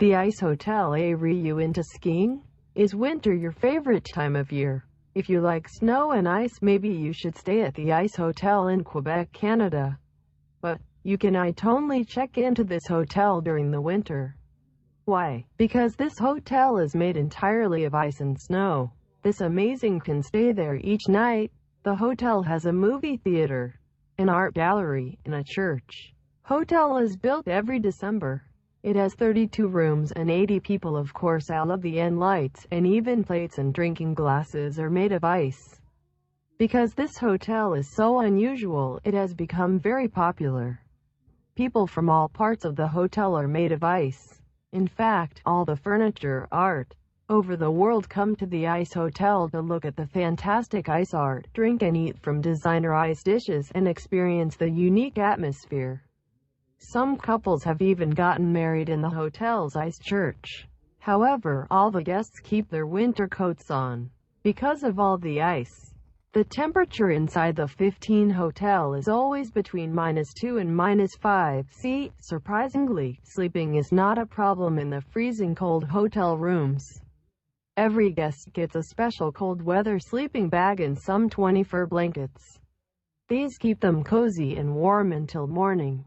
The Ice Hotel. Are you into skiing? Is winter your favorite time of year? If you like snow and ice, maybe you should stay at the Ice Hotel in Quebec, Canada. But you can only check into this hotel during the winter. Why? Because this hotel is made entirely of ice and snow. This amazing can stay there each night. The hotel has a movie theater, an art gallery, and a church. Hotel is built every December. It has 32 rooms and 80 people. Of course, all of the end lights and even plates and drinking glasses are made of ice. Because this hotel is so unusual, it has become very popular. People from all parts of the hotel are made of ice. In fact, all the furniture, art, over the world come to the Ice Hotel to look at the fantastic ice art, drink and eat from designer ice dishes, and experience the unique atmosphere. Some couples have even gotten married in the hotel's ice church. However, all the guests keep their winter coats on. Because of all the ice, the temperature inside the 15 hotel is always between -2 and -5 C. Surprisingly, sleeping is not a problem in the freezing cold hotel rooms. Every guest gets a special cold weather sleeping bag and some 20 fur blankets. These keep them cozy and warm until morning.